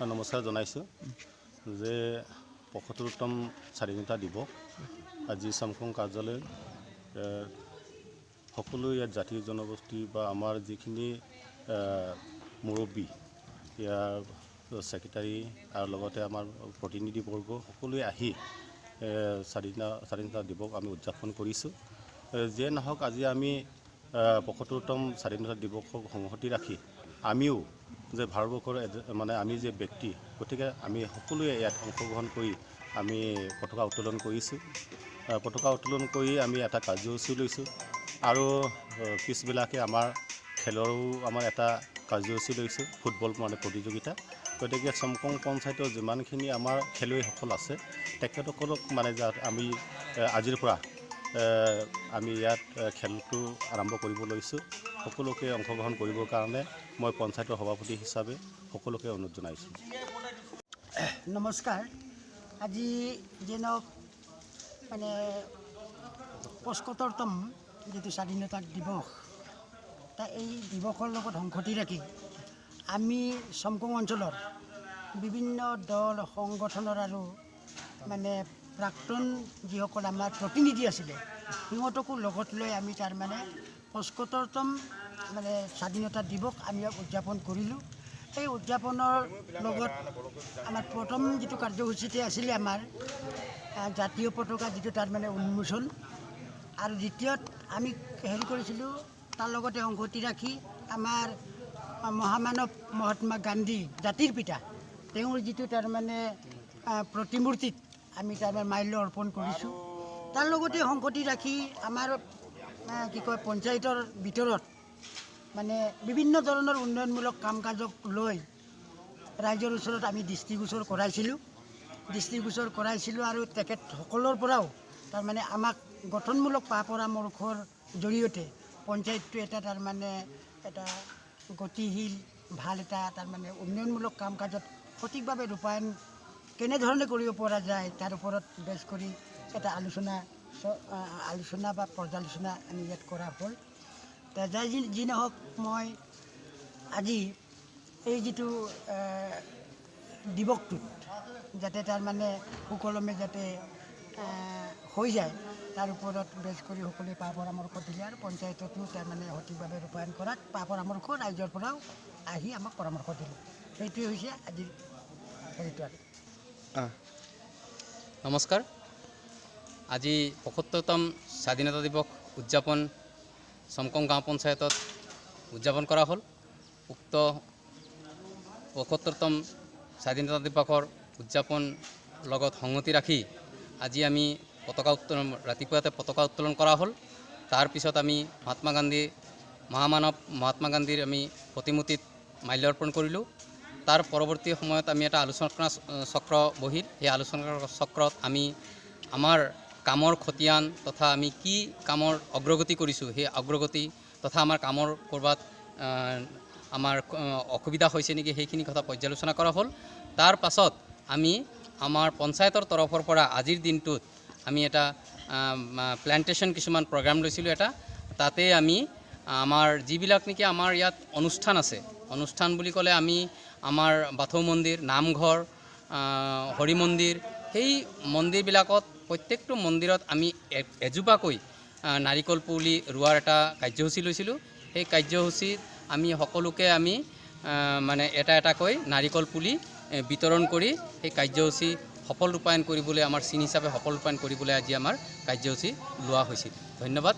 নমস্কাৰ জনাইছোঁ যে ৭৫তম স্বাধীনতা দিৱস আজি সমকং কাৰ্যালয় সকলো ইয়াত জাতি জনগোষ্ঠী বা আমাৰ যিখিনি মুৰব্বী ইয়াৰ ছেক্ৰেটাৰী আৰু লগতে আমাৰ প্ৰতিনিধিবৰ্গ সকলোৱে আহি স্বাধীনতা দিৱস আমি উদযাপন কৰিছোঁ। যিয়ে নহওক আজি আমি ৭৫তম স্বাধীনতা দিৱসক সংহতি ৰাখি আমিও যে ভাৰতবৰ্ষৰ মানে আমি যে ব্যক্তি গতিকে আমি সকলোৱে ইয়াত অংশগ্ৰহণ কৰি আমি পতাকা উত্তোলন কৰিছোঁ। পতাকা উত্তোলন কৰি আমি এটা কাৰ্যসূচী লৈছোঁ আৰু পিছবিলাকে আমাৰ খেলৰো আমাৰ এটা কাৰ্যসূচী লৈছোঁ, ফুটবল মানে প্ৰতিযোগিতা। গতিকে সমকং পঞ্চায়তৰ যিমানখিনি আমাৰ খেলুৱৈসকল আছে তেখেতসকলক মানে আমি আজিৰ পৰা আমি ইয়াত খেলটো আৰম্ভ কৰিব লৈছোঁ। সকলোকে অংশগ্ৰহণ কৰিবৰ কাৰণে মই পঞ্চায়তৰ সভাপতি হিচাপে সকলোকে অনুৰোধ জনাইছোঁ। নমস্কাৰ। আজি যেনক মানে ৭৫তম যিটো স্বাধীনতা দিৱস এই দিৱসৰ লগত সংগতি ৰাখি আমি সমকং অঞ্চলৰ বিভিন্ন দল সংগঠনৰ আৰু মানে প্ৰাক্তন যিসকল আমাৰ প্ৰতিনিধি আছিলে সিহঁতকো লগত লৈ আমি তাৰমানে ৭৫তম মানে স্বাধীনতা দিৱস আমি উদযাপন কৰিলোঁ। এই উদযাপনৰ লগত আমাৰ প্ৰথম যিটো কাৰ্যসূচীতে আছিলে আমাৰ জাতীয় পতাকা যিটো তাৰমানে উন্মোচন, আৰু দ্বিতীয়ত আমি হেৰি কৰিছিলোঁ তাৰ লগতে সংগতি ৰাখি আমাৰ মহামানৱ মহাত্মা গান্ধী জাতিৰ পিতা তেওঁৰ যিটো তাৰমানে প্ৰতিমূৰ্তিত আমি তাৰমানে মাল্য অৰ্পণ কৰিছোঁ। তাৰ লগতে সংগতি ৰাখি আমাৰ কি কয় পঞ্চায়তৰ ভিতৰত মানে বিভিন্ন ধৰণৰ উন্নয়নমূলক কাম কাজক লৈ ৰাইজৰ ওচৰত আমি দৃষ্টিগোচৰ কৰাইছিলোঁ আৰু তেখেতসকলৰ পৰাও তাৰমানে আমাক গঠনমূলক পৰামৰ্শৰ জৰিয়তে পঞ্চায়তটো এটা তাৰমানে এটা গতিশীল ভাল এটা তাৰমানে উন্নয়নমূলক কাম কাজত সঠিকভাৱে ৰূপায়ণ কেনেধৰণে কৰিব পৰা যায় তাৰ ওপৰত বেছ কৰি এটা আলোচনা বা পৰ্যালোচনা আমি ইয়াত কৰা হ'ল। যি নহওক মই আজি এই যিটো দিৱসটোত যাতে তাৰমানে সুকলমে যাতে হৈ যায় তাৰ ওপৰত বেছ কৰি সকলোৱে পৰামৰ্শ দিলে আৰু পঞ্চায়ততো তাৰমানে সঠিকভাৱে ৰূপায়ণ কৰাত পৰামৰ্শ ৰাইজৰ পৰাও আহি আমাক পৰামৰ্শ দিলে। সেইটোৱে হৈছে আজিৰ হেৰিটো। নমস্কাৰ। আজি ৭৫তম স্বাধীনতা দিৱস উদযাপন সমকং গাঁও পঞ্চায়তত উদযাপন কৰা হ'ল। উক্ত ৭৫তম স্বাধীনতা দিৱসৰ উদযাপন লগত সংগতি ৰাখি আজি আমি ৰাতিপুৱাতে পতাকা উত্তোলন কৰা হ'ল। তাৰপিছত আমি মহামানৱ মহাত্মা গান্ধীৰ আমি প্ৰতিমূৰ্তিত মাল্যাৰ্পণ কৰিলোঁ। তাৰ পৰৱৰ্তী সময়ত আমি এটা আলোচনা চক্ৰ বহিল। সেই আলোচনা চক্ৰত আমি আমাৰ কামৰ খতিয়ান তথা আমি কি কামৰ অগ্ৰগতি কৰিছোঁ সেই অগ্ৰগতি তথা আমাৰ কামৰ ক'ৰবাত আমাৰ অসুবিধা হৈছে নেকি সেইখিনি কথা পৰ্যালোচনা কৰা হ'ল। তাৰ পাছত আমি আমাৰ পঞ্চায়তৰ তৰফৰ পৰা আজিৰ দিনটোত আমি এটা প্লেণ্টেশ্যন কিছুমান প্ৰগ্ৰাম লৈছিলোঁ তাতে আমি আমাৰ যিবিলাক নেকি আমাৰ ইয়াত অনুষ্ঠান আছে, অনুষ্ঠান বুলি ক'লে আমি আমাৰ বাথৌ মন্দিৰ, নামঘৰ, হৰি মন্দিৰ, সেই মন্দিৰবিলাকত প্ৰত্যেকটো মন্দিৰত আমি এজোপাকৈ নাৰিকল পুলি ৰোৱাৰ এটা কাৰ্যসূচী লৈছিলোঁ। সেই কাৰ্যসূচীত আমি সকলোকে আমি মানে এটাকৈ নাৰিকল পুলি বিতৰণ কৰি সেই কাৰ্যসূচী সফল ৰূপায়ণ কৰিবলৈ আমাৰ চিন হিচাপে সফল ৰূপায়ণ কৰিবলৈ আজি আমাৰ কাৰ্যসূচী লোৱা হৈছিল। ধন্যবাদ।